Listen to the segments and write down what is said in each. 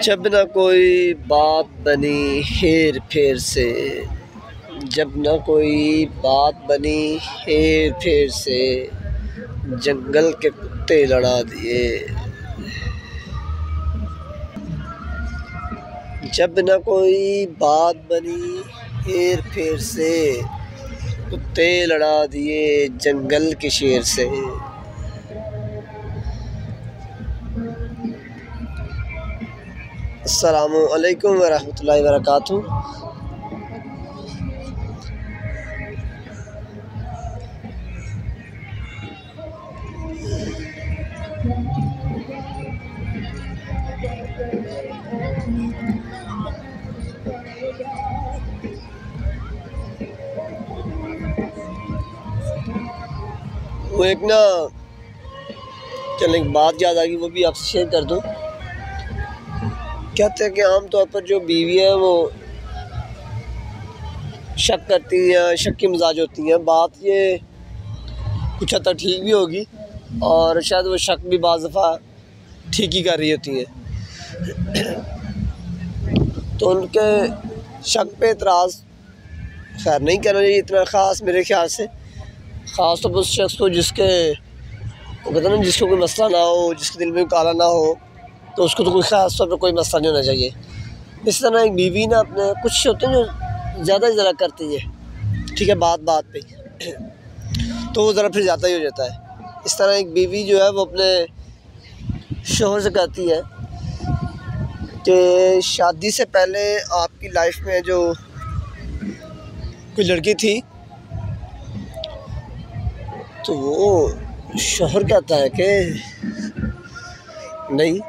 जब न कोई बात बनी हेर फेर से, जब न कोई बात बनी हेर फेर से, जंगल के कुत्ते लड़ा दिए। जब न कोई बात बनी हेर फेर से, कुत्ते लड़ा दिए जंगल के शेर से। अस्सलामु अलैकुम वरहमतुल्लाहि वबरकातुहू। वो एक ना चलें बात याद आ गई, वो भी आपसे शेयर कर दूं। कहते हैं कि आमतौर पर जो बीवी है वो शक करती हैं, शक की मिजाज होती हैं। बात ये कुछ हद तक ठीक भी होगी और शायद वो शक भी बाज़ दफ़ा ठीक ही कर रही होती हैं। तो उनके शक पे एतराज़ खैर नहीं करना चाहिए इतना ख़ास, मेरे ख्याल से। ख़ास तौर पर उस शख्स को जिसके वो कहते हैं ना, जिसको कोई मसला ना हो, जिसके दिल में काला ना हो, तो उसको तो कोई ख़ास तौर पर कोई मसला नहीं होना चाहिए। इस तरह एक बीवी ना अपने कुछ होते हैं जो ज़्यादा करती है, ठीक है, बात बात पे तो वो ज़रा फिर ज़्यादा ही हो जाता है। इस तरह एक बीवी जो है वो अपने शौहर से कहती है कि शादी से पहले आपकी लाइफ में जो कोई लड़की थी, तो वो शौहर कहता है कि नहीं।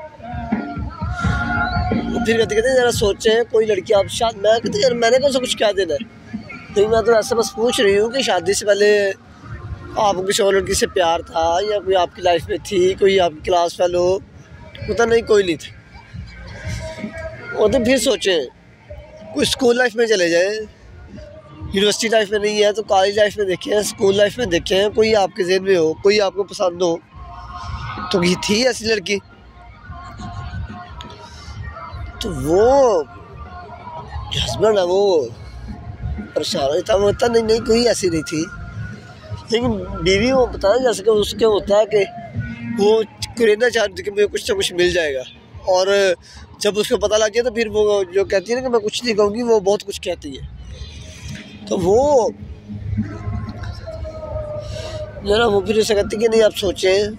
फिर कहते ज़रा सोचें, कोई लड़की आप मैं कहते यार मैंने कौन सा कुछ क्या देना है, नहीं मैं तो ऐसा बस पूछ रही हूँ कि शादी से पहले आपको किसी और लड़की से प्यार था या कोई आपकी लाइफ में थी, कोई आपकी क्लास फेलो, पता नहीं कोई नहीं थी। और तो फिर सोचें, कोई स्कूल लाइफ में चले जाएं, यूनिवर्सिटी लाइफ में नहीं है तो कॉलेज लाइफ में देखें, स्कूल लाइफ में देखें, कोई आपके ज़हन में हो, कोई आपको पसंद हो, तो ये थी ऐसी लड़की। तो वो हस्बैंड है वो परेशान होता, वो होता नहीं कोई ऐसी नहीं थी। लेकिन बीवी वो बताना जा सके, उसके होता है कि वो कहना चाहती थी कि मुझे कुछ ना कुछ मिल जाएगा, और जब उसको पता लग जाए तो फिर वो जो कहती है ना कि मैं कुछ नहीं कहूँगी, वो बहुत कुछ कहती है। तो वो जरा वो फिर ऐसा कहती कि नहीं आप सोचें,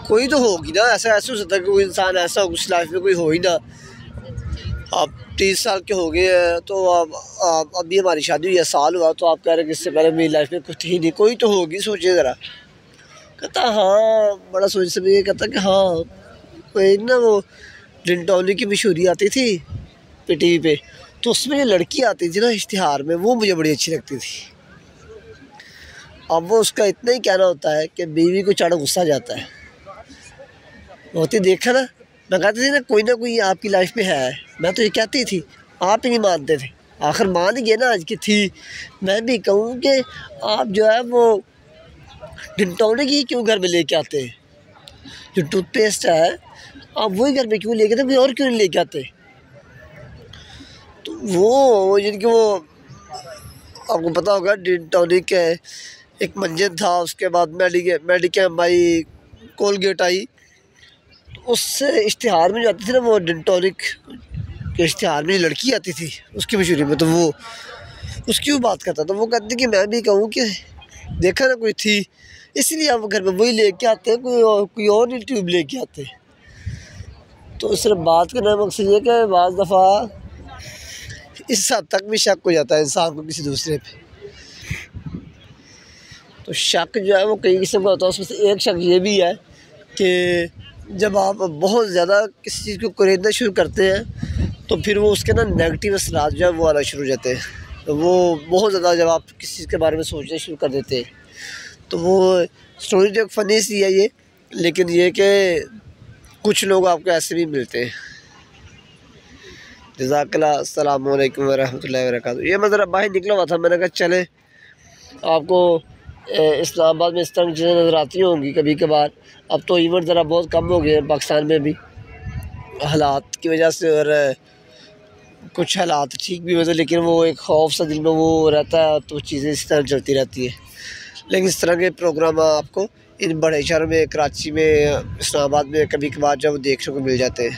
कोई तो होगी ना, ऐसा हो सकता है कि कोई इंसान ऐसा हो उस लाइफ में कोई हो ही ना। आप 30 साल के हो गए हैं, तो आप अभी हमारी शादी हुई है, साल हुआ, तो आप कह रहे हैं कि इससे पहले मेरी लाइफ में कुछ ही नहीं, कोई तो होगी, सोचिए ज़रा। कहता हाँ, बड़ा सोच समझ के कहता कि हाँ, कोई ना वो डिंटोनी की मशहूरी आती थी टीवी पे, तो उसमें जो लड़की आती थी ना इश्तिहार में, वो मुझे बड़ी अच्छी लगती थी। अब वो उसका इतना ही कहना होता है कि बीवी को चढ़ गुस्सा जाता है, होती देखा ना, मैं कहती थी ना कोई आपकी लाइफ में है, मैं तो ये कहती थी, आप ही नहीं मानते थे, आखिर मान ही गए ना आज की थी। मैं भी कहूँ कि आप जो है वो डिंटोनी की क्यों घर में लेके आते हैं, जो टूथपेस्ट है आप वही घर में क्यों लेके आते, कोई और क्यों नहीं लेके आते। तो वो जिनकी वो आपको पता होगा डिंटोनी के एक मंजन था, उसके बाद मेडिकेम आई, कोलगेट आई, उससे इश्तिहार में जो आती थी ना, वो डिंटोनिक के इश्तिहार में लड़की आती थी उसकी मशहूरी में, तो वो उसकी भी बात करता। तो वो कहती कि मैं भी कहूँ कि देखा ना कोई थी, इसलिए आप घर में वही लेके आते हैं, कोई और नहीं ट्यूब लेके आते। तो सिर्फ बात करने का मकसद ये कि बाज़ दफ़ा इस हद तक भी शक हो जाता है इंसान को किसी दूसरे पे। तो शक जो है वो कई किस्म का होता है, उसमें से एक शक ये भी है कि जब आप बहुत ज़्यादा किसी चीज़ को खरीदना शुरू करते हैं तो फिर वो उसके ना नेगेटिव असरात जो है वो आना शुरू हो जाते हैं। तो वो बहुत ज़्यादा जब आप किसी चीज़ के बारे में सोचना शुरू कर देते हैं तो वो स्टोरी जो फ़नी सी है ये, लेकिन ये कि कुछ लोग आपको ऐसे भी मिलते हैं। जज़ाकल्लाह, अस्सलाम वालेकुम वरहमतुल्लाहि वबरकातुहू। ये मैं ज़रा बाहर निकला हुआ था, मैंने कहा चले आपको इस्लामाबाद में इस तरह की चीज़ें नज़र आती होंगी कभी कभार। अब तो इवेंट ज़रा बहुत कम हो गए हैं पाकिस्तान में भी हालात की वजह से, और कुछ हालात ठीक भी होते, लेकिन वो एक खौफ सा दिल में वो रहता है, तो चीज़ें इस तरह चलती रहती है। लेकिन इस तरह के प्रोग्राम आपको इन बड़े शहरों में, कराची में, इस्लामाबाद में कभी कभार जब देखने को मिल जाते हैं।